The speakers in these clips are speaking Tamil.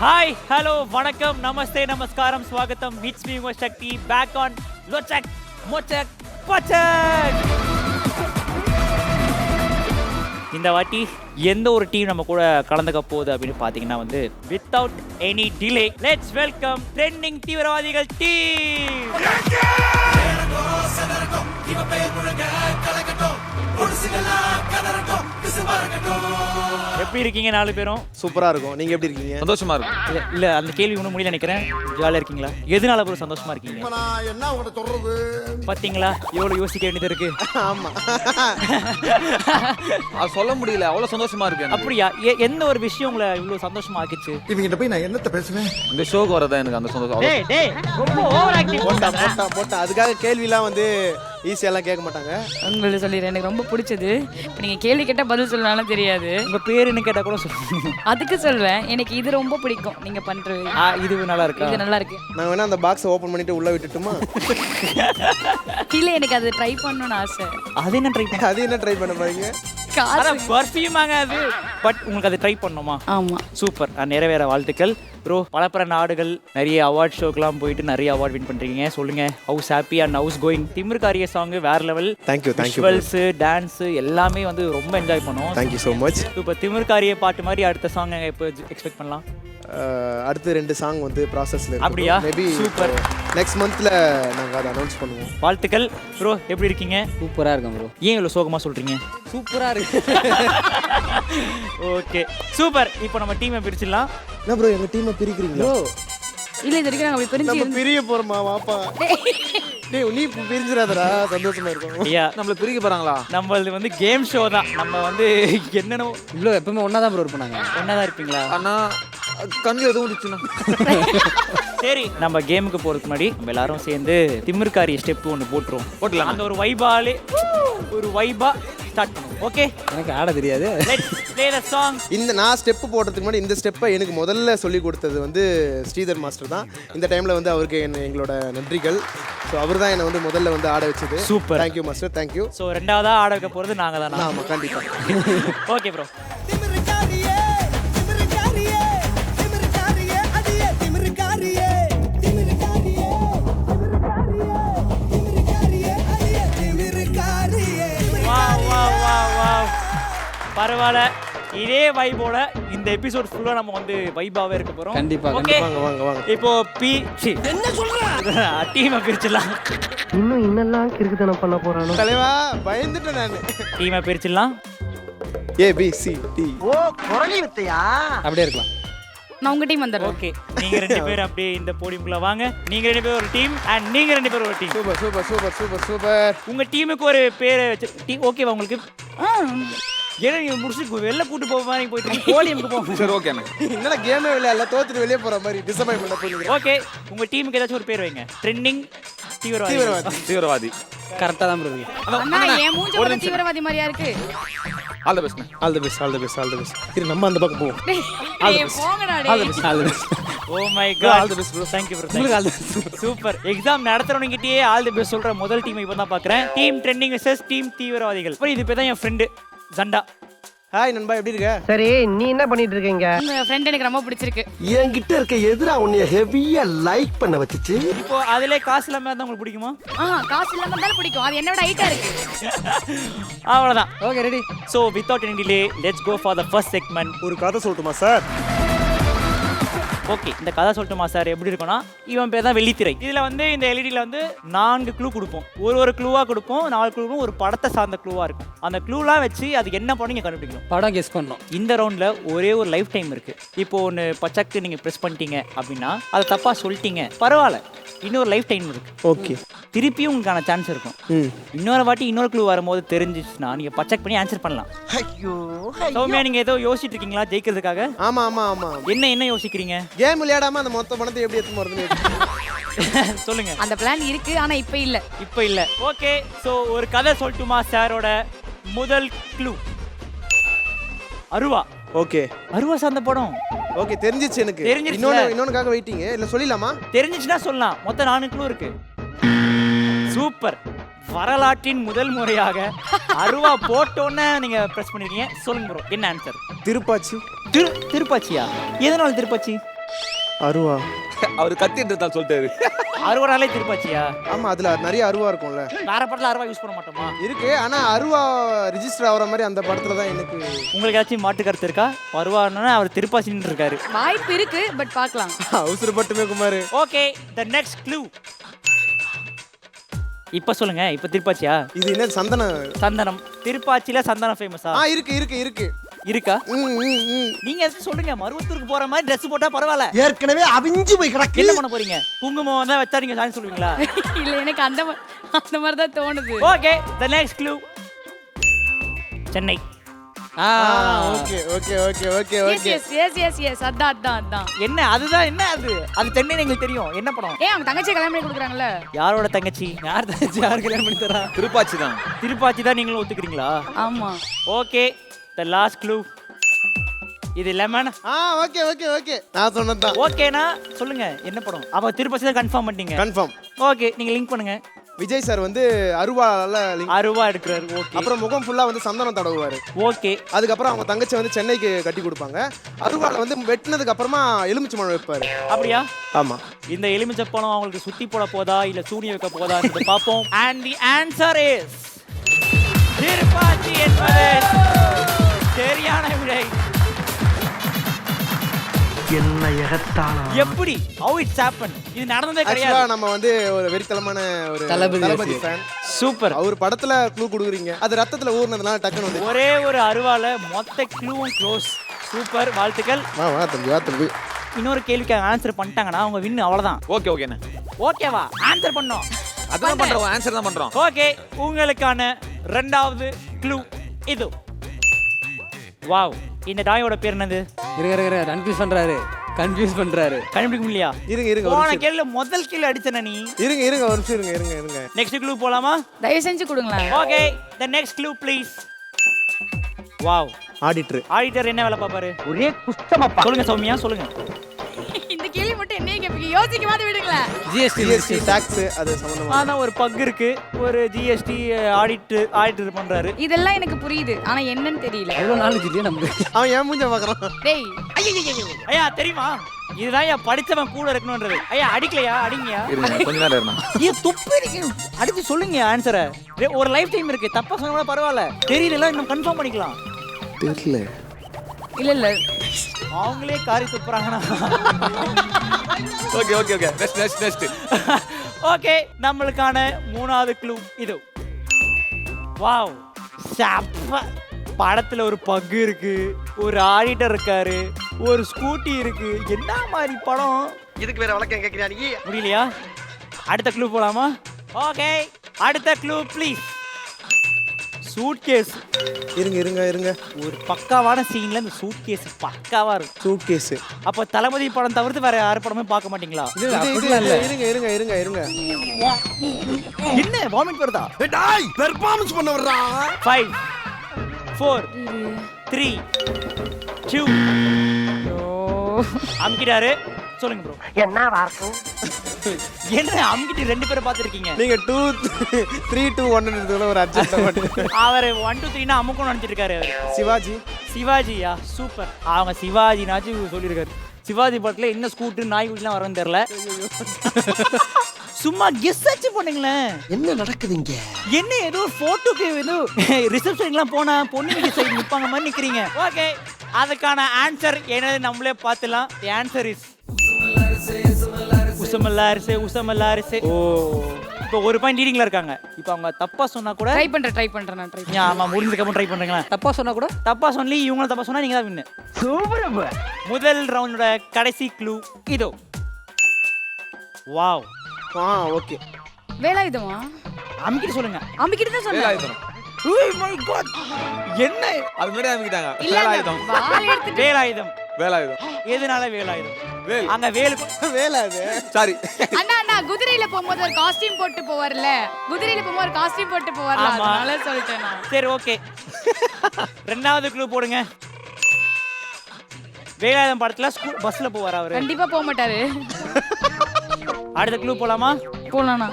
ஹாய் ஹலோ வணக்கம் நமஸ்தே நமஸ்காரம் ஸ்வாகத்தம் it's me your Sakthi back on Lochak Mochak Pachak. இந்த வாட்டி எந்த ஒரு டீம் நம்ம கூட கலந்துக்க போகுது அப்படின்னு பார்த்தீங்கன்னா வந்து without any delay let's welcome trending தீவிரவாதிகள் டீம். எப்படி இருக்கீங்க நாலு பேரும்? சூப்பரா இருக்கும். நீங்க எப்படி இருக்கீங்க? சந்தோஷமா இருக்கும். இல்ல அந்த கேள்வி ஒன்றும் முடியல நினைக்கிறேன். ஜாலியா இருக்கீங்களா? எதனால ப்ரோ சந்தோஷமா இருக்கீங்க? நான் என்ன உங்கள்ட்ட சொல்றது? பாத்தீங்களா எவ்வளவு யோசிக்க வேண்டியது இருக்கு. ஆமா. அது சொல்ல முடியல, அவ்வளவு சந்தோஷமா இருக்கு. அப்படியா? எந்த ஒரு விஷயம் உங்களை இவ்வளவு சந்தோஷமா ஆக்கிச்சு? இவங்கிட்ட போய் நான் என்னத்த பேசுவேன்? இந்த ஷோக்கு வரதா எனக்கு அந்த சந்தோஷம். டேய் டேய் ரொம்ப ஓவர் ஆக்டிங் போட்டா அதுக்காக கேள்விலாம் வந்து ஈஸியாலாம் கேட்க மாட்டாங்க. உங்களுக்கு சொல்லிடுறேன், எனக்கு ரொம்ப பிடிச்சது. இப்போ நீங்கள் கேள்வி கேட்டால் பதில் சொல்லனாலும் தெரியாது. உங்க பேர் என்ன கேட்டா கூட சொல்லுங்க. அதுக்கு சொல்வேன், எனக்கு இது ரொம்ப பிடிக்கும் நீங்கள் பண்ணுறது. இது நல்லா இருக்கா? இது நல்லா இருக்கு. நான் வேணா அந்த பாக்ஸை ஓபன் பண்ணிட்டு உள்ள விட்டுட்டுமா? இல்லை, எனக்கு அது ட்ரை பண்ணணும்னு ஆசை. அது என்ன ட்ரை பண்ண? அது என்ன ட்ரை பண்ண போறீங்க? அத பர்ஃபியூம் ஆங்க அது. பட் உங்களுக்கு அது ட்ரை பண்ணணுமா? ஆமாம். சூப்பர். நிறைவேற வாழ்த்துக்கள் ப்ரோ. பல நாடுகள் நிறைய அவார்ட் ஷோக்கெல்லாம் போயிட்டு நிறைய அவார்ட் வின் பண்றீங்க. சொல்லுங்க, how's happy and how's going? திமிர்காரிய சாங் வேற லெவல். தேங்க்யூ விஷுவல்ஸ், டான்ஸ் எல்லாமே வந்து ரொம்ப என்ஜாய் பண்ணோம். Thank you so much. இப்போ திமிர்காரிய பாட்டு மாதிரி அடுத்த சாங் எப்போ எக்ஸ்பெக்ட் பண்ணலாம்? அடுத்து 2 சாங் வந்து ப்ராசஸ்ல இருக்கு. அப்படியா? Maybe super. நெக்ஸ்ட் மந்த்ல நாங்க அதை அனௌன்ஸ் பண்ணுவோம். வாழ்த்துக்கள் ப்ரோ. எப்படி இருக்கீங்க? சூப்பராக இருக்கும் ப்ரோ. ஏன் இவ்வளோ சோகமா சொல்றீங்க? சூப்பராக இருக்கு. Okay super. இப்போ நம்ம டீமை பிரிச்சிடலாம். என்ன ப்ரோ எங்க டீமை பிரிக்கிறீங்களா? இல்லை, இது வரைக்கும் நாங்கள் அப்படி நம்ம பிரிஞ்சு பிரிய போறோமா? வாப்பா. டேய் நீ பிரிஞ்சிராதடா, சந்தோஷமா இருக்கும். ஐயா நம்மள பிரிக்க போறாங்களா? நம்மளது வந்து கேம் ஷோ தான். நம்ம வந்து என்னென்ன இவ்வளோ எப்பவுமே ஒன்றா தான் ப்ரோ இருப்போம். ஒன்னாதான் இருப்பீங்களா? ஆனா கண்ணு எதுவும் இருந்துச்சுன்னா சரி, நம்ம கேமுக்கு போறதுக்கு முன்னாடி நம்ம எல்லாரும் சேர்ந்து திமிர்காரி ஸ்டெப் ஒன்று போட்டுருவோம். அந்த ஒரு வைபாலே ஒரு வைபா ஸ்டார்ட் பண்ணுவோம். ஓகே, எனக்கு ஆட தெரியாது. Let's play the song. இந்த நான் ஸ்டெப் போடுறதுக்கு முன்னாடி இந்த ஸ்டெப்பை எனக்கு முதல்ல சொல்லி கொடுத்தது வந்து ஸ்ரீதர் மாஸ்டர் தான். இந்த டைமில் வந்து அவருக்கு எங்களோட நன்றிகள். ஸோ அவர் தான் என்னை வந்து முதல்ல வந்து ஆட வச்சது. Super. Thank you master, thank you. So ரெண்டாவதா ஆட வைக்க போகிறது நாங்கள் தானா? ஆமாம், கண்டிப்பாக. Okay bro. பரவாயில்ல, இதே வைபோட இந்த எபிசோட் ஃபுல்லா நம்ம வந்து வைபாவே இருக்க போறோம். கண்டிப்பா. ஓகே, வாங்க. இப்போ என்ன சொல்ற டீமை பிரிச்சிடலாம். இன்னும் என்னெல்லாம் கிறுக்குத்தனம் பண்ண போறானோ. தலைவா பயந்துட்டேன் நான். டீமை பிரிச்சிடலாம். ABCD. ஓ குரலி வித்தையா? அப்படியே இருக்கலாம். நான் உங்கள் டீம் வந்துடுறேன். ஓகே, நீங்க 2 பேர் அப்படியே இந்த போடியம்குள்ள வாங்க. நீங்க 2 பேர் ஒரு டீம் அண்ட் நீங்க 2 பேர் ஒரு team. Super super super super super. உங்க டீமுக்கு ஒரு பேரை வச்சு ஓகேவா உங்களுக்கு? ஏன்னா நீங்க முடிச்சு வெளில கூட்டு போக மாதிரி போயிட்டு போடியம்க்கு போங்க. சரி ஓகே. என்னடா கேமே விளையாடல, தோத்துட்டு வெளியே போற மாதிரி டிசப்பாயின்மெண்ட் போறீங்க. ஓகே, உங்க டீமுக்கு ஏதாச்சும் ஒரு பேர் வைங்க. ட்ரெண்டிங் தீவிரவாதி. கரெக்டாக தான் ப்ரோ. அண்ணா, என் மூஞ்சி ஒரு தீவிரவாதி மாதிரியா இருக்கு. All the best. All the best, all the best, all the best. இது நம்ம அந்த பக்கம் போவோம். போங்கடா டேய். Oh my god. All the best bro. Thank you bro. Super. Exam நடத்துறவங்ககிட்டயே ஆல் தி பெஸ்ட் சொல்ற முதல் டீம் இப்போ தான் பார்க்குறேன். டீம் ட்ரெண்டிங் வெர்சஸ் டீம் தீவிரவாதிகள். அப்புறம் இது பேர் தான் என் ஃப்ரெண்டு ஜண்டா. ஹாய் நண்பா, எப்படி இருக்க? சரி, நீ என்ன பண்ணிட்டு இருக்கீங்க? உங்க ஃப்ரெண்ட் எனக்கு ரொம்ப பிடிச்சிருக்கு. என்கிட்ட இருக்க எதிரா உன்னைய ஹெவியா லைக் பண்ண வச்சுச்சு. இப்போ அதிலே காசு இல்லாம இருந்தா உங்களுக்கு பிடிக்குமா? காசு இல்லாம இருந்தாலும் பிடிக்கும். அது என்னோட ஹைட்டா இருக்கு. அவ்வளவுதான். Okay, ready. So without any delay, let's go for the first segment. ஒரு கதை சொல்லட்டுமா சார்? ஓகே, இந்த கதை சொல்லட்டுமா சார்? எப்படி இருக்கும்னா, இவன் பேர் தான் வெள்ளித்திரை. இதில் வந்து இந்த எல்இடியில் வந்து 4 க்ளூ கொடுப்போம். ஒரு க்ளூவாக கொடுப்போம். 4 க்ளூவும் ஒரு படத்தை சார்ந்த க்ளூவாக இருக்கும். அந்த க்ளூலாம் வச்சு அது என்ன பண்ணி நீங்கள் கண்டுபிடிக்கணும். படம் கெஸ் பண்ணணும். இந்த ரவுண்டில் ஒரே ஒரு லைஃப் டைம் இருக்குது. இப்போ ஒன்று பச்சக்கு நீங்கள் ப்ரெஸ் பண்ணிட்டீங்க அப்படின்னா அதை தப்பாக சொல்லிட்டீங்க, பரவாயில்ல, இன்னொரு லைஃப் டைம் இருக்குது. ஓகே, திருப்பியும் உங்களுக்கான சான்ஸ் இருக்கும். இன்னொரு வாட்டி இன்னொரு க்ளூ வரும்போது தெரிஞ்சிச்சுன்னா நீங்கள் பச்சக் பண்ணி ஆன்சர் பண்ணலாம். ஐயோ, சௌமியா, நீங்கள் ஏதோ யோசிச்சுட்டு இருக்கீங்களா ஜெயிக்கிறதுக்காக? ஆமா ஆமா ஆமா. என்ன யோசிக்கிறீங்க? கேம் விளையாடாம அந்த மொத்த பணத்தை எப்படி எடுத்து போறதுன்னு சொல்லுங்க. அந்த பிளான் இருக்கு, ஆனா இப்ப இல்ல. இப்போ இல்ல. ஓகே, சோ ஒரு கதை சொல்லட்டுமா சாரோட முதல் க்ளூ? அருவா. ஓகே, அருவா சார்ந்த படம். ஓகே, தெரிஞ்சிச்சு எனக்கு. தெரிஞ்சிருச்சுல? இன்னொன்னுக்காக வெயிட்டிங். இல்ல சொல்லிடலாமா? தெரிஞ்சிச்சுன்னா சொல்லலாம். மொத்தம் 4 க்ளூ இருக்கு. சூப்பர். வரலாற்றின் முதல் முறையாக அருவா போட்டோன்னே நீங்க பிரஸ் பண்ணிருக்கீங்க. சொல்லுங்க ப்ரோ, என்ன ஆன்சர்? திருப்பாச்சி. திருப்பாச்சியா? எதனால திருப்பாச்சி? அருவா. அவர் கத்திட்டு இருந்தா சொல்லிட்டாரு. அறுவானாலே திருப்பாச்சியா? ஆமா, அதுல நிறைய அருவா இருக்கும்ல. வேற படத்துல அறுவா யூஸ் பண்ண மாட்டோமா? இருக்கு, ஆனா அருவா ரிஜிஸ்டர் ஆகிற மாதிரி அந்த படத்துல தான் எனக்கு. உங்களுக்கு ஏதாச்சும் மாட்டு கருத்து இருக்கா? அறுவானா அவர் திருப்பாச்சின்னு இருக்காரு. வாய்ப்பு இருக்கு, பட் பார்க்கலாம். அவசரப்பட்டுமே Kumar. Okay, the next clue. இப்ப சொல்லுங்க, இப்ப திருப்பாச்சியா? இது என்ன சந்தனம்? சந்தனம். திருப்பாச்சியில சந்தனம் ஃபேமஸா? இருக்கு இருக்கு இருக்கு. இருக்கா? ம், ம், ம். நீங்க எதுவும் சொல்லுங்க. மருவத்தூருக்கு போற மாதிரி Dress போட்டா பரவாயில்ல. ஏற்கனவே அவிஞ்சு போய் கிடக்கு. என்ன பண்ண போறீங்க? குங்குமம் தான் வச்சா நீங்க சாரி சொல்லுவீங்களா? இல்ல எனக்கு அந்த மாதிரி தான் தோணுது. Okay, the next clue. Chennai. Okay okay okay okay okay. Yes அதான். என்ன அதுதான்? என்ன அது? அது சென்னை எங்களுக்கு தெரியும். என்ன படம்? அவங்க தங்கச்சி கல்யாணம் பண்ணி கொடுக்குறாங்கல்ல. யாரோட தங்கச்சி? யார் தங்கச்சி? யார் கல்யாணம் பண்ணி தரா? திருப்பாச்சி தான். திருப்பாச்சி தான் நீங்களும் ஒத்துக்கிறீங்களா? ஆமா. Okay, the last clue. இது லெமன். Okay okay okay. நான் சொன்னதுதான். ஓகேனா சொல்லுங்க என்ன படம்? அப்ப திருப்பதி தான் கன்ஃபார்ம் பண்ணிட்டீங்க. கன்ஃபார்ம். ஓகே, நீங்க லிங்க் பண்ணுங்க. விஜய் சார் வந்து அருவால அருவா எடுக்கிறாரு. ஓகே. அப்புறம் முகம் ஃபுல்லா வந்து சந்தனம் தடவுவாரு. ஓகே. அதுக்கப்புறம் அவங்க தங்கச்சி வந்து சென்னைக்கு கட்டி கொடுப்பாங்க. அருவால வந்து வெட்டினதுக்கு அப்புறமா எலுமிச்சை பழம் வைப்பாரு. அப்படியா? ஆமா. இந்த எலுமிச்சை பழம் அவங்களுக்கு சுத்தி போட போதா இல்ல சூனிய வைக்க போதா பாப்போம். And the answer is Thiruppachi என்பது சரியான விடை. என்ன எகத்தாளம். எப்படி? how it happened? இது நடந்ததே ஆக்சுவலா கிடையாது. நம்ம வந்து ஒரு வெறித்தனமான ஒரு தளபதி ஃபேன். சூப்பர். அவர் படத்துல க்ளூ கொடுக்குறீங்க. அது ரத்தத்துல ஊர்னதுனால டக்குன்னு வந்து ஒரே ஒரு அருவால மொத்த க்ளூவும் க்ளோஸ். சூப்பர், வாழ்த்துக்கள். வா தம்பி வா தம்பி. இன்னொரு கேள்விக்கு ஆன்சர் பண்ணிட்டாங்கன்னா அவங்க வின், அவ்வளவுதான். ஓகே ஓகேண்ணே. ஓகேவா? ஆன்சர் பண்ணோம். அதான் பண்றோம், ஆன்சர் தான் பண்றோம். ஓகே, உங்களுக்கான இரண்டாவது க்ளூ இது. வாவ், இந்த டாயோட பேர் என்னது? கன்ஃபியூஸ் பண்றாரு. கண்டுபிடிக்க முடியலையா? இருங்க போன ஒரு கேள்வியில முதல் கேள்வி அடிச்சன நீ. இருங்க ஒரு நிமிஷம் இருங்க. நெக்ஸ்ட் க்ளூ போலாமா? தயவு செஞ்சு கொடுங்களேன். Okay, the next clue please. Wow, auditor. Auditor என்ன வேலை பாப்பாரு? ஒரே குஷ்டமப்பா. சொல்லுங்க சௌமியா, சொல்லுங்க. இந்த கேள்வி மட்டும் என்னைய கேப்பீங்க, யோசிக்க மாதிரி விடுங்களேன். ஜிஎஸ்டி டாக்ஸ் அது சம்பந்தமா. ஆனா ஒரு பக் இருக்கு, ஒரு ஜிஎஸ்டி ஆடிட்டர் பண்றாரு. இதெல்லாம் எனக்கு புரியுது, ஆனா என்னன்னு தெரியல. எவ்வளவு நாலேஜ் இல்லையா நமக்கு? அவன் ஏன் மூஞ்ச பாக்குறான்? டேய், ஐயா தெரியுமா? இதுதான் ஐயா படிச்சவன் கூட இருக்கணும்ன்றது. ஐயா அடிக்கலையா? அடிங்கயா. இருங்க, கொஞ்ச நேரம் இருந்தா. ஏன் துப்பு இருக்கு? அடிச்சு சொல்லுங்க ஆன்சரை. ஒரு லைஃப் டைம் இருக்கு, தப்பா சொன்னா பரவாயில்ல. தெரியல, இன்னும் கன்ஃபார்ம் பண்ணிக்கலாம். தெரியல. இல்ல அவங்களே காரி துப்புறாங்கன்னா. Okay okay okay. Next. Okay, நம்மளுக்கான மூணாவது க்ளூ இது. வாவ், சப்ப. படத்துல ஒரு பக் இருக்கு, ஒரு ஆடிட்டர் இருக்காரு, ஒரு ஸ்கூட்டி இருக்கு. என்ன மாதிரி படம்? இதுக்கு வேற வழக்கம் கேக்குறியா நீ? முடியலையா? அடுத்த க்ளூ போலாமா? ஓகே, அடுத்த க்ளூ ப்ளீஸ். சூட்கேஸ். இருங்க. ஒரு பக்காவான சீன்ல இந்த சூட்கேஸ் பக்காவா இருக்கும். சூட்கேஸ். அப்ப தளபதி படம் தவிர்த்து வேற யார் படமே பார்க்க மாட்டீங்களா? இருங்க. என்ன வாமிட் வருதா? டேய் பெர்ஃபார்மன்ஸ் பண்ண வர்றா. 5 4 3 2 அம்கிட்டாரு. சொல்லுங்க ப்ரோ. என்ன வார்க்கும்? என்ன அம்கிட்டி ரெண்டு பேரை பார்த்துருக்கீங்க? நீங்க 2 3 2 1 ஒரு அட்ஜஸ்ட். அவர் 1 2 3னா அமுக்கும் நினைச்சிட்டு இருக்காரு அவரு. சிவாஜியா? சூப்பர். அவங்க சிவாஜினாச்சும் சொல்லியிருக்காரு. சிவாஜி படத்துல என்ன ஸ்கூட்டு நாய் குட்டிலாம் வரன்னு தெரியல. சும்மா கெஸ் அச்சு பண்ணுங்களேன். என்ன நடக்குதுங்க? என்ன ஏதோ போட்டோக்கு ஏதோ ரிசப்ஷன்லாம் போனா பொண்ணு சைடு நிப்பாங்க மாதிரி நிக்கிறீங்க. ஓகே, அதுக்கான ஆன்சர் என்னது நம்மளே பார்த்துலாம். The answer is உசமல்லாரிசே. ஓ, இப்போ ஒரு பாயிண்ட் லீடிங்ல இருக்காங்க. இப்போ அவங்க தப்பா சொன்னா கூட ட்ரை பண்றேன் நான் ட்ரை. ஆமா, முடிஞ்சதுக்கு அப்புறம் ட்ரை பண்றீங்களா? தப்பா சொன்னா கூட தப்பா சொல்லி இவங்களும் தப்பா சொன்னா நீங்க தான் வின்னு. சூப்பர். முதல் ரவுண்டோட கடைசி க்ளூ இதோ. வாவ். ஓகே. வேலாயுதமா? அம்கிட்ட சொல்லுங்க. அம்மிக்கிட்ட தான் சொன்னேன். வேலாயுதம். Oh my god. என்ன? அது முன்னாடி அமைக்கிட்டாங்க. இல்ல வேலாயுதம். வாள் எடுத்துட்டு வேலாயுதம். எதனால வேலாயுதம்? வேல். அங்க வேலை அது. சாரி. அண்ணா குதிரையில போகும்போது ஒரு காஸ்டியூம் போட்டு போவார்ல, குதிரையில போகும்போது ஒரு காஸ்டியூம் போட்டு போவார்ல, ஆமா. அதனால சொல்லிட்டேன் நான். சரி, ஓகே. ரெண்டாவது க்ளூ போடுங்க. வேலாயுதம் படத்துல ஸ்கூல் பஸ்ல போவார் அவரு. கண்டிப்பா போக மாட்டாரு. அடுத்த க்ளூ போலாமா? போலாம்ண்ணா.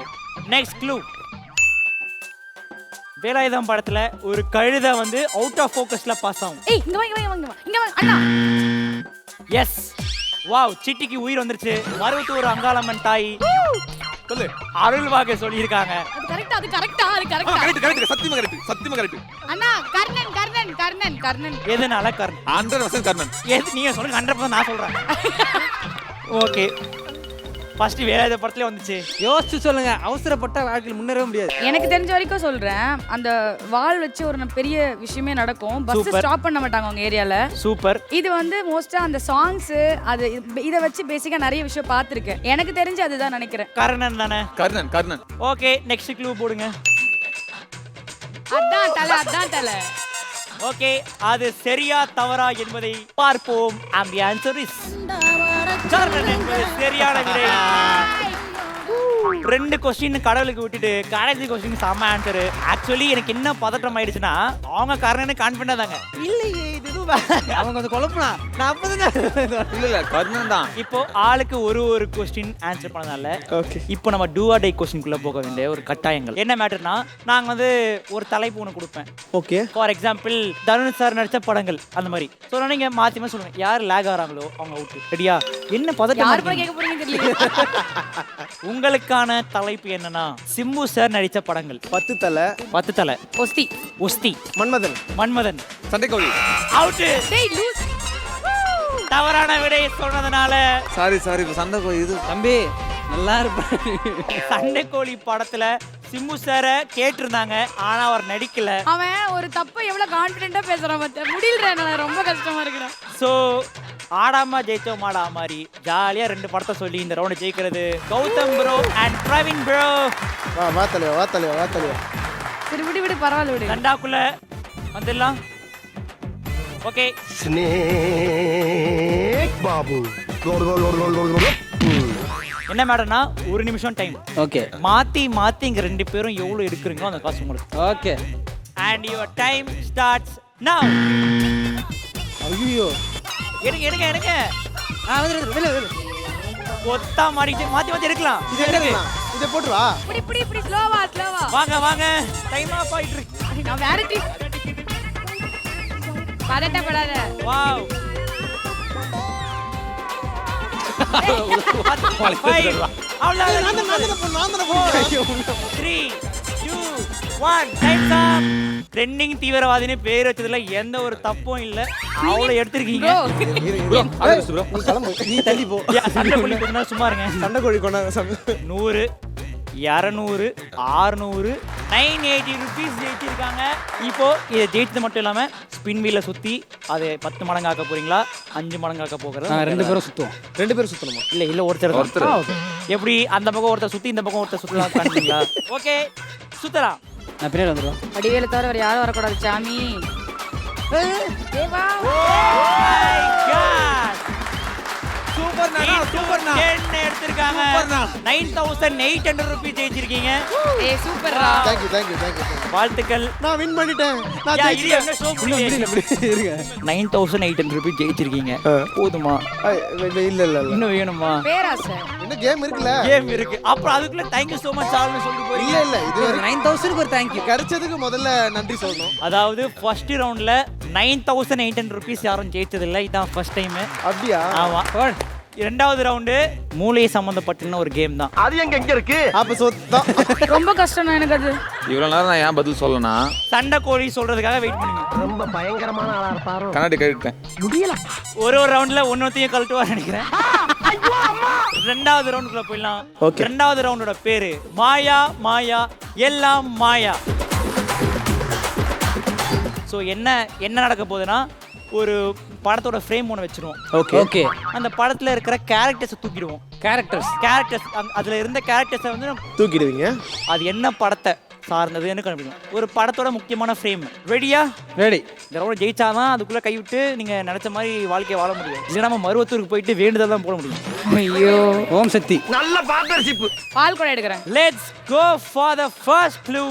Next clue. வேலாயுதம் படத்துல ஒரு கழுதை வந்து அவுட் ஆஃப் ஃபோக்கஸ்ல பாஸ் ஆகும். ஏய், இங்க வா அண்ணா. எஸ், வாவ், சிட்டிக்கு உயிர் வந்துருச்சு. மருவத்தூர் அங்காளம்மன் தாய் சொல்லு. அருள்வாக சொல்லியிருக்காங்க. அது கரெக்டா அது கரெக்டா அது கரெக்டா கரெக்ட் கரெக்ட் சத்தியமா கரெக்ட் அண்ணா கர்ணன் கர்ணன் கர்ணன் கர்ணன் எதனால கர்ணன்? 100% கர்ணன். எது நீங்க சொல்லுங்க, 100% நான் சொல்றேன். ஓகே, ஃபர்ஸ்ட் வேலாயுத படத்துல வந்துச்சு. யோசிச்சு சொல்லுங்க, அவசரப்பட்ட வாழ்க்கையில் முன்னேறவே முடியாது. எனக்கு தெரிஞ்ச வரைக்கும் சொல்றேன், அந்த வால் வச்சு ஒரு பெரிய விஷயமே நடக்கும். Bus Super. ஸ்டாப் பண்ண மாட்டாங்க உங்க ஏரியால. சூப்பர். இது வந்து மோஸ்டா அந்த சாங்ஸ் அது இதை வச்சு பேசிக்கா நிறைய விஷயம் பார்த்துருக்கேன். எனக்கு தெரிஞ்சு அதுதான் நினைக்கிறேன். கர்ணன் தானே? கர்ணன். ஓகே, நெக்ஸ்ட் க்ளூ போடுங்க. அதான் தலை. ஓகே, அது சரியா தவறா என்பதை பார்ப்போம். And the answer is Karnan என்பது சரியான விடை. 2 கொஸ்டின் கடவுளுக்கு விட்டுட்டு கடைசி கொஸ்டின் செம்ம ஆன்சர். ஆக்சுவலி எனக்கு என்ன பதட்டம் ஆயிடுச்சுன்னா, அவங்க கர்ணனு கான்ஃபிடண்டா தாங்க. இல்லையே, இது அவங்க வந்து குழப்பனா நான் அப்பதான் இல்ல கர்ணன் தான். இப்போ ஆளுக்கு ஒரு கொஸ்டின் ஆன்சர் பண்ணதால ஓகே. இப்போ நம்ம டூ ஆர் டை கொஸ்டின்குள்ள போக வேண்டிய ஒரு கட்டாயங்கள். என்ன மேட்டர்னா, நாங்க வந்து ஒரு தலைப்பு ஒன்று கொடுப்பேன். Okay. For example Tarun sir நடிச்ச படங்கள் அந்த மாதிரி. ஸோ நீங்க மாத்தி சொல்லுங்க, யார் லேக் ஆகிறாங்களோ அவங்க அவுட். ரெடியா? என்ன பதட்டம் யார் போய் கேட்க போறீங்க தெரியல. உங்களுக்கான தலைப்பு என்னன்னா, சிம்பு சார் நடிச்ச படங்கள். 10 தலை. 10 தலை. ஒஸ்தி ஒஸ்தி. மன்மதன். சண்டைக்கோழி. அவுட். டேய் லூஸ். தவறான விடை சொன்னதுனால சாரி சண்டைக்கோழி. இது தம்பி நல்லா இருப்பேன். சண்டைக்கோழி படத்துல சிம்பு சாரை கேட்டிருந்தாங்க, ஆனா அவர் நடிக்கல. அவன் ஒரு தப்பு எவ்வளவு கான்ஃபிடென்ட்டா பேசுறான் மத்த. முடியல, நான் ரொம்ப கஷ்டமா இருக்குடா. ஸோ ஆடாம ஜெயிச்சோம் மாடா மாதிரி ஜாலியா 2 படத்தை சொல்லி இந்த ரவுண்ட் ஜெயிக்கிறது Gautham bro and Praveen bro. வா தலைவா. சரி விடு பரவாயில்ல விடு. ரெண்டாக்குள்ள வந்துடலாம். Okay, snake Babu. என்ன மேடம்னா 1 நிமிஷம் டைம். ஓகே மாத்தி இங்க 2 பேரும் எவ்வளவு எடுக்கிறீங்களோ அந்த காசு உங்களுக்கு. Okay. And your time starts நவ. ஐயோ. எடுங்க. வெளில ஒத்தா மாத்தி எடுக்கலாம். இது எடுங்க. இத போட்டு வா. இப்படி ஸ்லோவா வாங்க டைம் ஆஃப் ஆயிட்டு இருக்கு. நான் வேற டீம். பதட்டப்படாத. வாவ். 3 2 1 டைம்ஸ் அப். ட்ரெண்டிங் தீவிரவாதின்னு பேர் வச்சதுல எந்த ஒரு தப்பும் இல்ல. அவ்வளவு எடுத்திருக்கீங்க. ப்ரோ அது ப்ரோ. நீ கிளம்பு. நீ தள்ளி போ. சண்டைக்கோழி கொஞ்ச சும்மா இருங்க. சண்டைக்கோழி கொண்டாங்க சாமி. 100 200 600 980 rupees ஜெயிச்சிருக்காங்க. இப்போ இதை ஜெயிச்சது மட்டும் இல்லாம ஸ்பின் வீல சுத்தி அதை 10 மடங்கு ஆக்க போறீங்களா 5 மடங்கு ஆக்க போகிறது? 2 பேரும் சுத்துவோம். 2 பேரும் சுத்தணுமா? இல்ல ஒருத்தர். எப்படி அந்த பக்கம் ஒருத்தர் சுத்தி இந்த பக்கம் ஒருத்தர் சுத்தலாம் காண்பீங்களா? ஓகே, சுத்தலாம். நான் பின்னாடி வந்துடுறோம். வடிவேல தவிர வேற யாரும் வரக்கூடாது சாமி. தேவா சூப்பர்ண்ணா. என்ன எடுத்திருக்காங்க? 9800 rupees ஜெயிச்சிருக்கீங்க. சூப்பர்ரா. Thank you. வாழ்த்துக்கள். நான் வின் பண்ணிட்டேன். நான் இது ஜெயிச்சிட்டேன். என்ன show முடியல. 9800 rupees ஜெயிச்சிருக்கீங்க. போதுமா? இல்ல. இன்னும் வேணுமா? பேராசை. இன்னும் கேம் இருக்குல்ல? கேம் இருக்கு. அப்புறம் அதுக்குள்ள thank you so much ஆல்னு சொல்லிட்டு போறீங்க. இல்ல. இது 9000க்கு ஒரு தேங்க்யூ. கிடைச்சதுக்கு முதல்ல நன்றி சொல்லணும். அதாவது ஃபர்ஸ்ட் ரவுண்ட்ல 9800 rupees யாரும் ஜெயிச்சது இல்ல. இதான் ஃபர்ஸ்ட் டைம். அப்படியா? ஆமா. இரண்டாவது ரவுண்டு மூளை சம்பந்தப்பட்ட ஒரு கேம் தான். அது எங்க இருக்கு? அப்ப சொத்தம். ரொம்ப கஷ்டம் எனக்கு அது. இவ்வளவு நேரம் நான் ஏன் பதில் சொல்லனா? சண்டைக்கோழி சொல்றதுக்காக வெயிட் பண்ணுங்க. ரொம்ப பயங்கரமான ஆளா இருப்பாரோ. கண்ணாடி கழட்டேன். முடியல. ஒரு ரவுண்ட்ல ஒன்னொத்தையும் கழட்டுவா நினைக்கிறேன். ரெண்டாவது ரவுண்டுக்குள்ள போயிடலாம். Okay. ரெண்டாவது ரவுண்டோட பேரு மாயா எல்லாம் மாயா. சோ என்ன நடக்க போகுதுன்னா, ஒரு படத்தோட ஃப்ரேம் ஒன்று வச்சிருவோம். ஓகே. அந்த படத்துல இருக்கிற கேரக்டர்ஸை தூக்கிடுவோம். கேரக்டர்ஸ் அதுல இருந்த கேரக்டர்ஸை வந்து தூக்கிடுவீங்க. அது என்ன படத்தை சார்ந்ததுன்னு கண்டுபிடிக்கணும். ஒரு படத்தோட முக்கியமான ஃப்ரேம். ரெடியா? ரெடி. இந்த ரவுண்ட் ஜெயிச்சாதான் அதுக்குள்ள கைவிட்டு நீங்க நினைச்ச மாதிரி வாழ்க்கையை வாழ முடியும். இல்ல நம்ம மருவத்தூருக்கு போயிட்டு வேண்டுதல் தான் போட முடியும். ஐயோ ஓம் சக்தி. நல்ல பார்ட்னர்ஷிப். பால் கூட எடுக்கிறேன். Let's go for the first clue.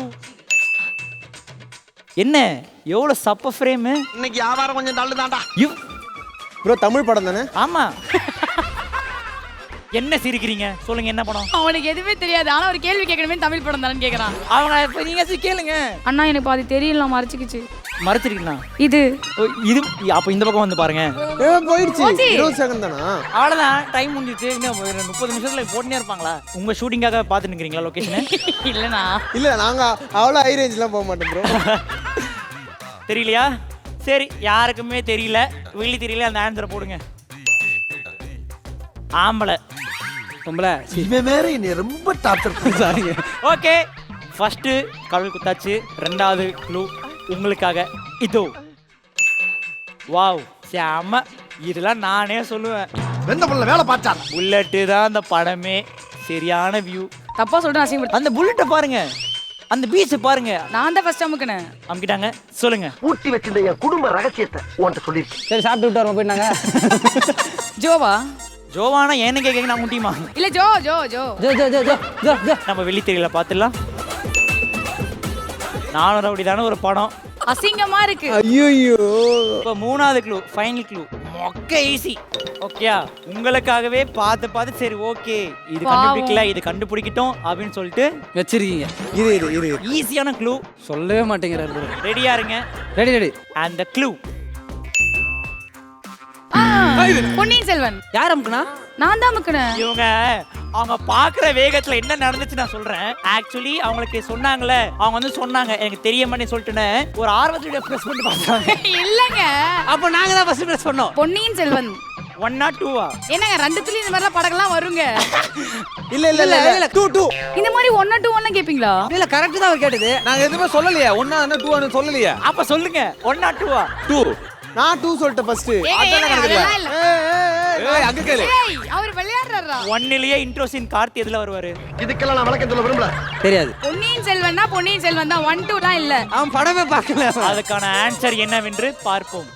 என்ன எவ்வளவு சப்ப ஃப்ரேம். இன்னைக்கு வியாபாரம் கொஞ்சம் தள்ளுதான்டா. ப்ரோ தமிழ் படம் தானே? ஆமா. என்ன சிரிக்கிறீங்க? சொல்லுங்க என்ன படம்? அவனுக்கு எதுவுமே தெரியாது. ஆனா ஒரு கேள்வி கேட்கணுமே தமிழ் படம் தானே கேக்குறான். அவங்க இப்ப நீங்க கேளுங்க. அண்ணா எனக்கு பாதி தெரியல, மறைச்சிக்கிச்சு. மறைச்சிருக்கீங்களா? இது இது அப்ப இந்த பக்கம் வந்து பாருங்க. போயிடுச்சு. போச்சு. 20 செகண்ட் தானா? அவ்வளவுதான், டைம் முடிஞ்சிச்சு. இன்னும் ஒரு 30 நிமிஷத்துல போட்டுனே இருப்பாங்களா? உங்க ஷூட்டிங்காக பார்த்துட்டு இருக்கிறீங்களா லொகேஷன்? இல்லனா இல்ல நாங்க அவ்வளோ ஹை ரேஞ்ச்லாம் போக மாட்டோம் ப்ரோ. தெரியலையா? சரி, யாருக்குமே தெரியல. வெளி தெரியல, அந்த ஆன்சரை போடுங்க. ஆம்பளை. பொம்பளை. இவன் வேற என்னை ரொம்ப டார்ச்சர் சாரிங்க. ஓகே, ஃபர்ஸ்ட் கடல் குத்தாச்சு. ரெண்டாவது க்ளூ உங்களுக்காக இதோ. வாவ், செம. இதெல்லாம் நானே சொல்லுவேன். வெந்த புள்ள வேலை பார்த்தார். புல்லட்டு தான் அந்த படமே. சரியான வியூ. தப்பா சொல்றேன், அசிங்கப்படுத்த. அந்த புல்லட்டை பாருங்க, அந்த பீச்சை பாருங்க. நான் தான் ஃபர்ஸ்ட் அமுக்குனேன். அமுக்கிட்டாங்க. சொல்லுங்க. பூட்டி வச்சிருந்த என் குடும்ப ரகசியத்தை உன்கிட்ட சொல்லிருக்கேன். சரி சாப்பிட்டு விட்டு வரோம் போயிட்டாங்க. ஜோவா? ஜோவானா ஏன்னு கேட்க நான் முட்டியுமா? இல்ல Joe Joe Joe Joe Joe Joe Joe Joe Joe. நம்ம வெள்ளி தெரியல பார்த்துடலாம். நானும் ரவுடி தானே ஒரு படம். அசிங்கமா இருக்கு. ஐயோ. இப்போ மூணாவது க்ளூ, ஃபைனல் க்ளூ. மொக்க ஈஸி. ஓகேயா? உங்களுக்காகவே பார்த்து சரி ஓகே இது கண்டுபிடிக்கல, இது கண்டுபிடிக்கிட்டோம் அப்படின்னு சொல்லிட்டு வச்சிருக்கீங்க. இது ஈஸியான க்ளூ. சொல்லவே மாட்டேங்கிறாரு. ரெடியா இருங்க. Ready ready. அந்த க்ளூ பொன்னியின் செல்வன். யார் அமுக்குனா? நான் தான் அமுக்குனேன். இவங்க அவங்க பாக்குற வேகத்துல என்ன நடந்துச்சு நான் சொல்றேன். ஆக்சுவலி அவங்களுக்கு சொன்னாங்கல்ல, அவங்க வந்து சொன்னாங்க எனக்கு தெரிய மாட்டேன்னு சொல்லிட்டுன்னு ஒரு ஆர்வத்தோட பிரஸ் பண்ணி பார்த்தாங்க. இல்லங்க, அப்ப நாங்க தான் ஃபர்ஸ்ட் பிரஸ் பண்ணோம். பொன்னியின் செல்வன் 1 or 2 என்னங்க ரெண்டுத்துலயும் இந்த மாதிரிலாம் படங்கள்லாம் வருங்க. இல்ல 2 இந்த மாதிரி 1 or 2 எல்லாம் கேப்பீங்களா? இல்ல கரெக்ட் தான் அவர் கேட்டது. நாங்க எதுவுமே சொல்லலையே. 1 or 2 சொல்லலையே. அப்ப சொல்லுங்க 1 or 2 2. நான் 2 சொல்லிட்டேன் ஃபர்ஸ்ட். அதெல்லாம் இல்ல. ஏய் அங்க கேளு. ஏய், அவர் விளையாடுறாரா? 1லயே இன்ட்ரோ சீன் கார்த்தி எதுல வருவாரு? இதுக்கெல்லாம் நான் விளக்கம் சொல்ல விரும்பல. தெரியாது. பொன்னியின் செல்வன்னா பொன்னியின் செல்வன் தான், 1 2 தான் இல்ல. அவன் படமே பார்க்கல. அதுக்கான ஆன்சர் என்னவென்று பார்ப்போம்.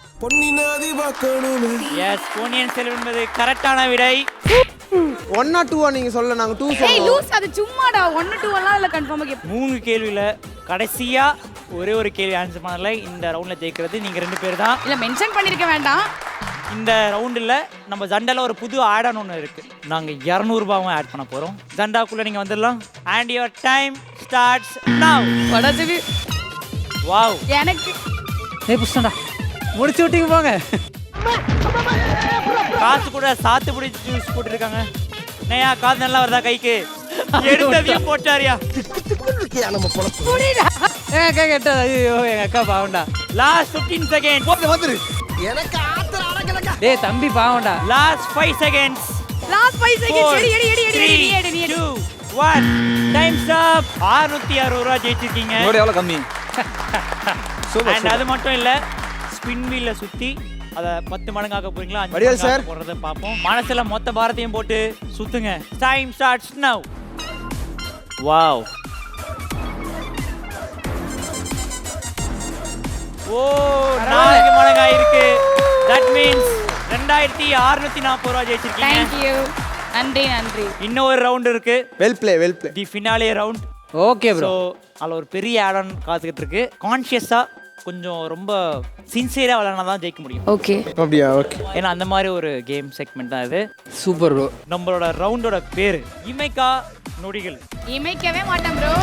எஸ், பொன்னியின் செல்வன் என்பது கரெக்டான விடை. 1 or 2 நீங்க சொல்ல, நாங்க 2 ஏய் சொல்றோம். லூஸ், அது சும்மாடா. 1 2 எல்லாம் இல்ல, கன்ஃபார்மா கேப்ப. 3 கேள்வியில கடைசியா ஒரே ஒரு கேள்வி ஆன்சர் பண்ணல. இந்த ரவுண்ட்ல ஜெயிக்கிறது நீங்க 2 பேர் தான். இல்ல மென்ஷன் பண்ணிருக்க வேண்டாம். இந்த ரவுண்டில் நம்ம ஜண்டால ஒரு புது ஆட் ஆன் ஒன்று இருக்கு. நாங்கள் 200 ரூபாவும் ஆட் பண்ண போகிறோம். ஜண்டாக்குள்ள நீங்கள் வந்துடலாம். And your time starts now. படத்துக்கு வாவ், எனக்கு ஏய் புஷ்டா. முடிச்சு விட்டீங்க போங்க. காசு கூட சாத்துக்குடி ஜூஸ் போட்டுருக்காங்க. நையா காசு நல்லா வருதா கைக்கு? எடுத்ததையும் போட்டாரியா? நம்ம பொழப்பு. புடிடா. அக்கா கேட்டா ஐயோ எங்க அக்கா பாவண்டா. Last 15 second. வந்துரு. எனக்கு ஆத்திர அடங்கலக்கா. டேய் தம்பி பாவண்டா. Last 5 seconds. Last 5 seconds. எடி எடி எடி எடி எடி எடி எடி. 2 1 டைம்ஸ் அப். 660 ரூபா ஜெயிச்சிருக்கீங்க. உங்களோட எவ்வளவு கம்மி? அண்ட் அது மட்டும் இல்ல, ஸ்பின் வீல்ல சுத்தி அத 10 மடங்காக போறீங்களா? 5 வடிவேல் மடங்காக சார். போறத பாப்போம். மனசுல மொத்த பாரத்தையும் போட்டு சுத்துங்க. Time starts now. வாவ். ஓ, 4 மடங்கா இருக்கு. தட் மீன்ஸ் 2640 ரூபாய் ஜெயிச்சிருக்கீங்க. Thank you. நன்றி நன்றி. இன்னும் ஒரு ரவுண்ட் இருக்கு. Well play. The finale round. Okay bro. So அதில் ஒரு பெரிய ஆட் ஆன் காத்துக்கிட்டு இருக்கு. கான்ஷியஸாக கொஞ்சம் ரொம்ப சின்சியராக விளையாடினா தான் ஜெயிக்க முடியும். ஓகே. அப்படியா? ஓகே. ஏன்னா அந்த மாதிரி ஒரு கேம் செக்மெண்ட் தான் இது. Super bro. நம்மளோட ரவுண்டோட பேர் இமைக்கா நொடிகள். இமைக்கவே மாட்டேன் ப்ரோ.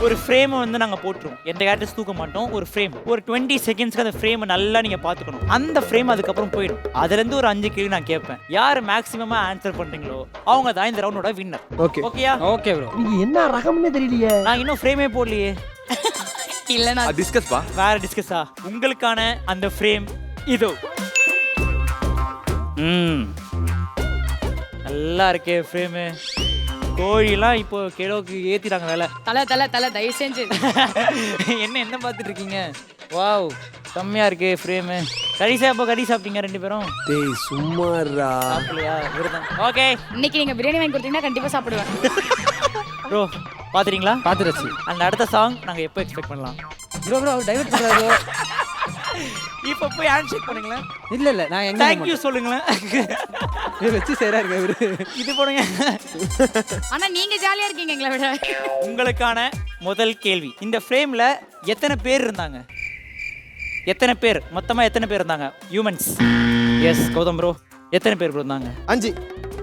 ஒரு ஃப்ரேமை வந்து நாங்கள் போட்டுருவோம். எந்த கேரக்டர்ஸ் தூக்க மாட்டோம். ஒரு ஃப்ரேம் ஒரு 20 செகண்ட்ஸ்க்கு அந்த ஃப்ரேமை நல்லா நீங்கள் பார்த்துக்கணும். அந்த ஃப்ரேம் அதுக்கப்புறம் போயிடும். அதுலேருந்து ஒரு 5 கேள்வி நான் கேட்பேன். யார் மேக்ஸிமமாக ஆன்சர் பண்ணுறீங்களோ அவங்க தான் இந்த ரவுண்டோட வின்னர். ஓகே. ஓகேயா? Okay bro. நீ என்ன ரகம்னே தெரியலையே. நான் இன்னும் ஃப்ரேமே போடலையே. இல்ல நான் டிஸ்கஸ் பா. வேற டிஸ்கஸா? உங்களுக்கான அந்த ஃப்ரேம் இதோ. நல்லா இருக்கே ஃப்ரேமு. கோழிலாம் இப்போ கிலோக்கு ஏத்திட்டாங்க வேலை. தலை தலை தலை தயவு செஞ்சு. என்ன பார்த்துட்டு இருக்கீங்க? வாவ், செம்மையா இருக்கே ஃப்ரேமு. கறி சாப்பிட்டீங்க 2 பேரும்? டேய் சும்மாடா. சாப்பிடலையா? விருதம். ஓகே, இன்னைக்கு நீங்க பிரியாணி வாங்கி கொடுத்தீங்கன்னா கண்டிப்பா சாப்பிடுவேன். ப்ரோ பாத்துறீங்களா? பாத்துறச்சு. அந்த அடுத்த சாங் நாங்க எப்போ எக்ஸ்பெக்ட் பண்ணலாம்? ப்ரோ ப்ரோ டைவர்ட் பண்றாரு ப்ரோ. இப்போ போய் ஹேண்ட்ஷேக் பண்ணுங்களேன். இல்ல இல்ல நான் எங்க தேங்க் யூ சொல்லுங்களேன். வச்சு சேரா இருக்கு இவரு. இது போடுங்க. ஆனா நீங்க ஜாலியா இருக்கீங்க எங்களை விட. உங்களுக்கான முதல் கேள்வி. இந்த ஃப்ரேம்ல எத்தனை பேர் இருந்தாங்க? எத்தனை பேர் மொத்தமா எத்தனை பேர் இருந்தாங்க? ஹியூமன்ஸ். எஸ் கௌதம் ப்ரோ, எத்தனை பேர் இருந்தாங்க? 5.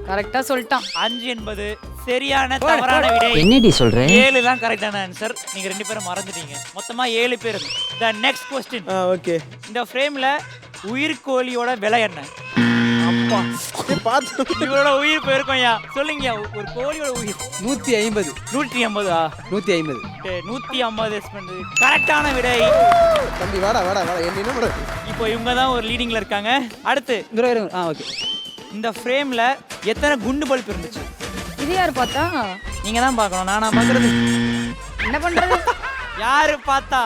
கரெக்டா சொல்லிட்டான். 5 என்பது சரியான தவறான விடை. என்னடி சொல்ற? 7 தான் கரெக்டான ஆன்சர். நீங்க 2 பேரும் மறந்துட்டீங்க. மொத்தமா 7 பேர். தி நெக்ஸ்ட் क्वेश्चन. ஓகே. இந்த ஃப்ரேம்ல உயிர்கோழியோட விலை என்ன? அப்பா பார்த்து இவரோட உயிர் போயிருக்கோம்யா. சொல்லுங்க, ஒரு கோழியோட உயிர் 150. 150. 150. 150 கரெக்டான விடை. தம்பி வாடா என்ன பண்ற? இப்போ இவங்க தான் ஒரு லீடிங்ல இருக்காங்க. அடுத்து ஓகே. இந்த ஃப்ரேம்ல எத்தனை குண்டு பல்ப் இருந்துச்சு? இது யார் பார்த்தா? நீங்க தான் பார்க்கணும், நானா பார்க்கறது? என்ன பண்றது? யாரு பார்த்தா?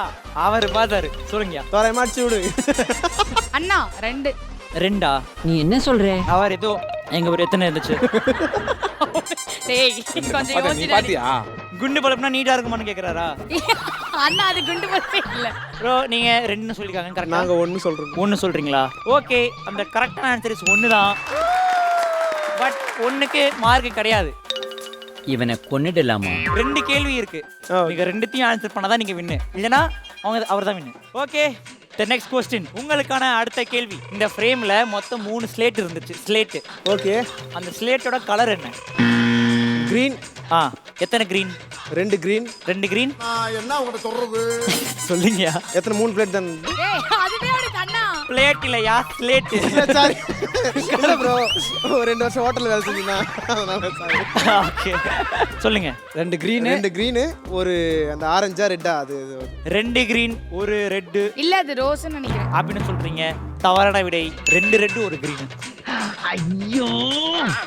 அவர் பார்த்தாரு. சொல்லுங்க. தோரைமாச்சு விடு. அண்ணா 2. 2. நீ என்ன சொல்ற? அவர் ஏதோ எங்க ஒரு எத்தனை இருந்துச்சு? டேய் கொஞ்சம் நீ யோசிச்சு. பாத்தியா? குண்டு பல்ப்னா நீட்டா இருக்குமான்னு கேக்குறாரா? அண்ணா அது குண்டு பல்பே இல்ல. ப்ரோ நீங்க 2 சொல்லிருக்காங்க. கரெக்டா? நாங்க 1 சொல்றோம். 1 சொல்றீங்களா? ஓகே, அந்த கரெக்டான ஆன்சர் இஸ் 1 தான். பட் 1க்கு மார்க் கிடையாது. இவனை கொன்னுடலாமா? 2 கேள்வி இருக்கு. நீங்க 2த்தையும் ஆன்சர் பண்ணாதான் நீங்க வின்னு. இல்லனா அவர் தான் வின்னு. Okay, the next question. உங்களுக்கான அடுத்த கேள்வி. இந்த ஃப்ரேம்ல மொத்தம் 3 ஸ்லேட் இருந்துச்சு. ஸ்லேட். ஓகே. அந்த ஸ்லேட்டோட கலர் என்ன? கிரீன். எத்தனை கிரீன்? 2 கிரீன். 2 கிரீன். என்ன உங்கள்ட்ட சொல்றது? சொல்லுங்க. எத்தனை 3 பிளேட் தான்? ஏய் அதுவே அவனுக்கு அண்ணா. பிளேட் இல்லையா, ஸ்லேட். சாரி இல்ல ப்ரோ, 2 வருஷம் ஹோட்டல்ல வேலை செஞ்சீனா அதனால சாரி. ஓகே சொல்லுங்க. 2 கிரீன். 2 கிரீன், ஒரு அந்த ஆரஞ்சா ரெட்டா அது 2 கிரீன், ஒரு ரெட். இல்ல அது ரோஸ்னு நினைக்கிறேன். அப்படின்னு சொல்றீங்க. தவறான விடை. 2 ரெட், ஒரு கிரீன். ஐயோ,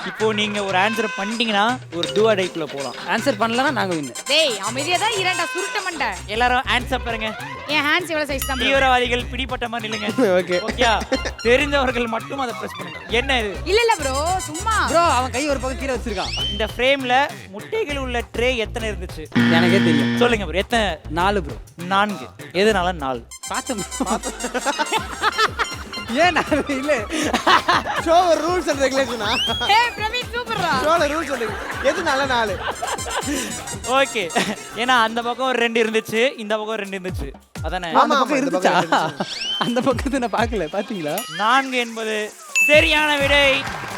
இப்போ நீங்க ஒரு ஆன்சர் பண்ணிட்டீங்கன்னா ஒரு டூ ஆர் டைக்குள்ள போலாம். ஆன்சர் பண்ணலனா நாங்க வின். டேய் அமைதியா தான் இரண்டா சுருட்ட மண்ட. எல்லாரும் ஆன்சர் பாருங்க. என் ஹேண்ட்ஸ் எவ்வளவு சைஸ் தான்? தீவிரவாதிகள் பிடிபட்ட மாதிரி இல்லைங்க. ஓகே. ஓகே, தெரிஞ்சவர்கள் மட்டும் அதை பிரஸ் பண்ணுங்க. என்ன இது? இல்ல ப்ரோ சும்மா. ப்ரோ அவன் கை ஒரு பக்கம் கீழ வச்சிருக்கான். இந்த ஃப்ரேம்ல முட்டைகள் உள்ள ட்ரே எத்தனை இருந்துச்சு? எனக்கே தெரியும். சொல்லுங்க ப்ரோ. எத்தனை? 4 ப்ரோ. 4. எதனால 4? பாத்து. ஏன் 4 இல்ல? ஷோ ரூல்ஸ் அண்ட் ரெகுலேஷனா? ஏய் பிரவீன் சூப்பர்ரா. ஷோல ரூல்ஸ் அண்ட் எதுனால 4? ஓகே, ஏன்னா அந்த பக்கம் ஒரு 2 இருந்துச்சு, இந்த பக்கம் 2 இருந்துச்சு. அதானே? அந்த பக்கம் இருந்துச்சா? அந்த பக்கத்தை நான் பார்க்கல. பாத்தீங்களா? 4 என்பது சரியான விடை.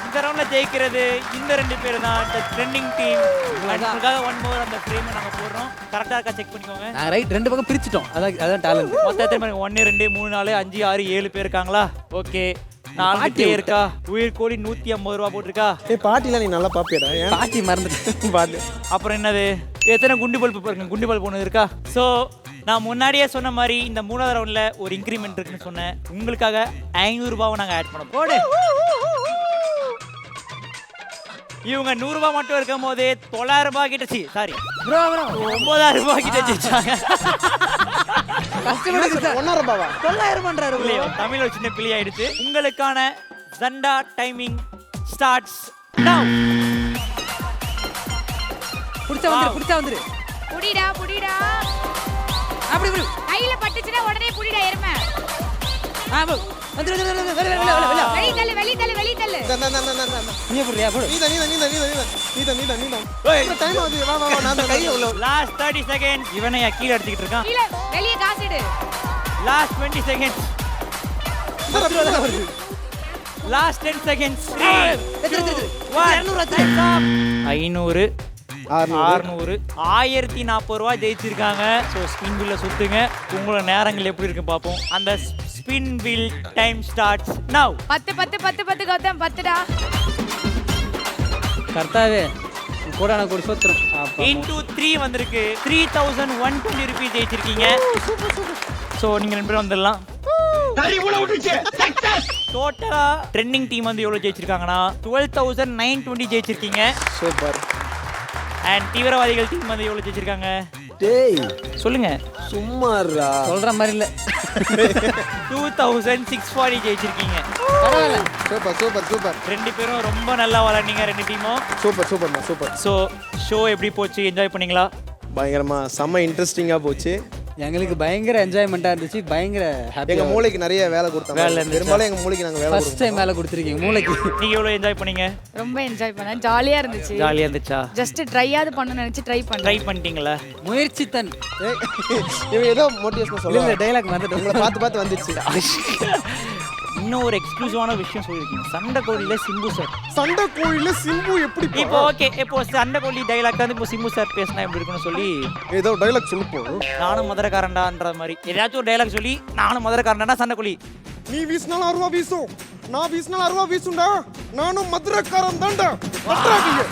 இந்த ரவுண்ட்ல ஜெயிக்கிறது இந்த 2 பேர் தான். தி ட்ரெண்டிங் டீம். உங்களுக்காக ஒன் மோர் அந்த ஃப்ரேம் நாங்க போடுறோம். கரெக்ட்டா இருக்கா செக் பண்ணிக்கோங்க. நான் ரைட் 2 பக்கம் பிரிச்சிட்டோம். அதான் டாலன்ட். மொத்தம் எத்தனை பேர்? 1 2 3 4 5 6 7 பேர் இருக்காங்களா? ஓகே, 4 பேர் இருக்கா. உயிர் கோழி 150 ரூபாய் போட்டுருக்கா. ஏய் பாட்டிலாம் நீ நல்லா பாப்பியடா. ஏன் பாட்டி மறந்துட்டேன். பாட்டு அப்புறம் என்னது? எத்தனை குண்டு பல்ப் பாருங்க. குண்டு பல்ப் ஒன்று இருக்கா? ஸோ நான் முன்னாடியே சொன்ன மாதிரி இந்த 3வது ரவுண்ட்ல ஒரு இன்க்ரிமெண்ட் இருக்குன்னு சொன்னேன். உங்களுக்காக 500 ரூபாவை நாங்கள் ஆட் பண்ண போடு. இவங்க 100 ரூபாய் மட்டும் இருக்கும் போதே 900 ரூபாய் கிட்ட சாரி ப்ரோ 9000 ரூபாய் கிட்ட ஜெயிச்சாங்க. கஸ்டமருக்கு 1.5 ரூபாவா? 900 பண்றாரு ப்ரோ. இல்லையோ, தமிழ்ல ஒரு சின்ன பிள்ளை ஆயிடுச்சு. உங்களுக்கான ஜண்டா டைமிங் ஸ்டார்ட்ஸ் நவ. புடிச்சா வந்துரு. புடிடா புடிடா. அப்படி கையில பட்டுச்சுனா உடனே புடிடா எருமை. வந்துரு. வெளிய தள்ளு. நீ புரியா போடு. நீ டைம் ஆகுது. வா நான் கை உள்ள. Last 30 seconds. இவனை கீழ அடிச்சிட்டு இருக்கான். கீழ வெளிய காசிடு. Last 20 seconds. Last 10 seconds. 500 600 1040 ரூபாய் ஜெயிச்சிருக்காங்க. ஸோ ஸ்பின் வீல்ல சுத்துங்க. உங்களோட நேரங்கள் எப்படி இருக்கு பார்ப்போம். அந்த spin wheel time starts now. 10 Gautham 10டா. கர்த்தாவே கோடான கோடி சோத்ரம். இன்டு 3 வந்திருக்கு. 3120 ரூபாய் ஜெயிச்சிருக்கீங்க. ஸோ நீங்க 2 பேரும் வந்துடலாம். டோட்டலா ட்ரெண்டிங் டீம் வந்து எவ்வளவு ஜெயிச்சிருக்காங்கன்னா 12920 ஜெயிச்சிருக்கீங்க. சூப்பர். அண்ட் தீவிரவாதிகள் டீம் வந்து எவ்வளவு ஜெயிச்சிருக்காங்க? டேய் சொல்லுங்க. சும்மாறா. சொல்ற மாதிரி இல்ல. 2640 ஜெயிச்சிருக்கீங்க. பரவாயில்ல. சூப்பர். 2 பேரும் ரொம்ப நல்லா விளையாடுனீங்க 2 டீமும். சூப்பர். ஸோ ஷோ எப்படி போச்சு? என்ஜாய் பண்ணீங்களா? பயங்கரமா செம்ம இன்ட்ரெஸ்டிங்கா போச்சு. எங்களுக்கு பயங்கர என்ஜாய்மெண்டா இருந்துச்சு. பயங்கர ஹாப்பி. எங்க மூளைக்கு நிறைய வேலை கொடுத்தாங்க. வேலை இருந்துச்சா? பெரும்பாலும் எங்க மூளைக்கு நாங்க வேலை ஃபர்ஸ்ட் டைம் வேலை கொடுத்திருக்கீங்க மூளைக்கு. நீங்க எவ்வளவு என்ஜாய் பண்ணீங்க? ரொம்ப என்ஜாய் பண்ணேன். ஜாலியா இருந்துச்சு. ஜாலியா இருந்துச்சா? ஜஸ்ட் ட்ரையாவது பண்ணனும்னு நினைச்சு ட்ரை பண்ணேன். ட்ரை பண்ணிட்டீங்களா? முயற்சி தன். இவன் ஏதோ மோட்டிவேஷன் இல்ல சொல்லுங்க. டயலாக் மறந்துட்டேன். உங்களை பார்த்து வந்துச்சு. இன்னும் ஒரு எக்ஸ்க்ளூசிவான விஷயம் சொல்லியிருக்கீங்க. சண்டைக்கோழியில சிம்பு சார். சண்டை கோழியில சிம்பு எப்படி இப்போ ஓகே, இப்போ சண்டைக்கோழி டைலாக் வந்து இப்போ சிம்பு சார் பேசினா எப்படி இருக்குன்னு சொல்லி ஏதோ டைலாக் சொல்லுப்போம். நானும் மதுரைக்காரன்டான்ற மாதிரி ஏதாச்சும் ஒரு டைலாக் சொல்லி நானும் மதுரைக்காரன்டா சண்டைக்கோழி. நீ வீசினாலும் அருவா வீசும், நான் வீசினாலும் அருவா வீசும்டா, நானும் மதுரைக்காரன் தான்டா. பட்றாதீங்க.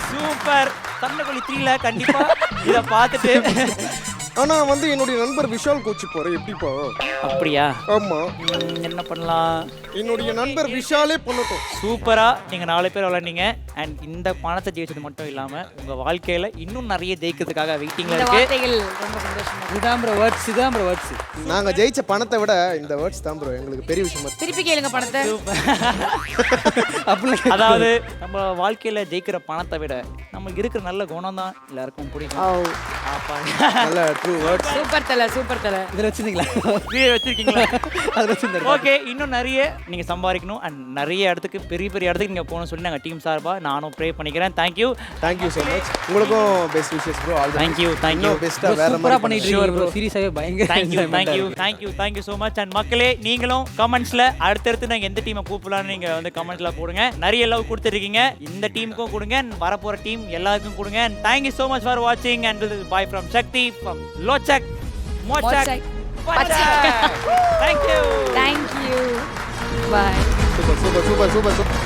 சூப்பர். சண்டைக்கோழி 3ல கண்டிப்பா இத பார்த்துட்டு ஆனா வந்து என்னுடைய நண்பர் விஷால் கோச்சு போற எப்படிப்பா? அப்படியா? ஆமா, என்ன பண்ணலாம்? என்னுடைய நண்பர் விஷாலே பண்ணட்டும். சூப்பரா நீங்க 4 பேர் விளையாண்டீங்க. அண்ட் இந்த பணத்தை ஜெயிச்சது மட்டும் இல்லாம உங்க வாழ்க்கையில இன்னும் நிறைய ஜெயிக்கிறதுக்காக வெயிட்டிங்ல இந்த இருக்கு. வார்த்தைகள் ரொம்ப சந்தோஷமா இருக்கு. இதான் ப்ரோ வேர்ட்ஸ், இதான் ப்ரோ வேர்ட்ஸ். நாங்க ஜெயிச்ச பணத்தை விட இந்த வேர்ட்ஸ் தான் ப்ரோ எங்களுக்கு பெரிய விஷயமா இருக்கு. திருப்பி கேளுங்க பணத்தை. அப்படிலாம் அதாவது நம்ம வாழ்க்கையில ஜெயிக்கிற பணத்தை விட நமக்கு இருக்கிற நல்ல குணம் தான் எல்லாருக்கும் பிடிக்கும். ஆப்பா. நல்ல ட்ரூ வேர்ட்ஸ். சூப்பர் தல, சூப்பர் தல. இதில் வச்சுருந்தீங்களா? கீழே வச்சிருக்கீங்களா? அதில் வச்சுருந்தேன். ஓகே, இன்னும் நிறைய நீங்க சம்பாதிக்கணும் அண்ட் நிறைய இடத்துக்கு பெரிய பெரிய இடத்துக்கு நீங்க போகணும்னு சொல்லி நாங்க டீம் சார்பா நானும் ப்ரே பண்ணிக்கிறேன். தேங்க்யூ. Thank you so much. உங்களுக்கும் best wishes bro. All the thank you. Thank you. பெஸ்ட்டா வேற சூப்பராக மாதிரி பண்ணிட்டு இருக்கீங்க ப்ரோ. சீரியஸாகவே பயங்கர தேங்க்யூ ஸோ மச். அண்ட் மக்களே, நீங்களும் கமெண்ட்ஸ்ல அடுத்தடுத்து நாங்கள் எந்த டீமை கூப்பிடலாம்னு நீங்க வந்து கமெண்ட்ஸ்ல போடுங்க. நிறைய லவ் கொடுத்துருக்கீங்க, இந்த டீமுக்கும் கொடுங்க, வரப்போற டீம் எல்லாருக்கும் கொடுங்க. And thank you so much for வாட்சிங். And this is bye from Sakthi from Lochak Mochak Pachak. Thank you. Thank you. Bye. Super super super super super.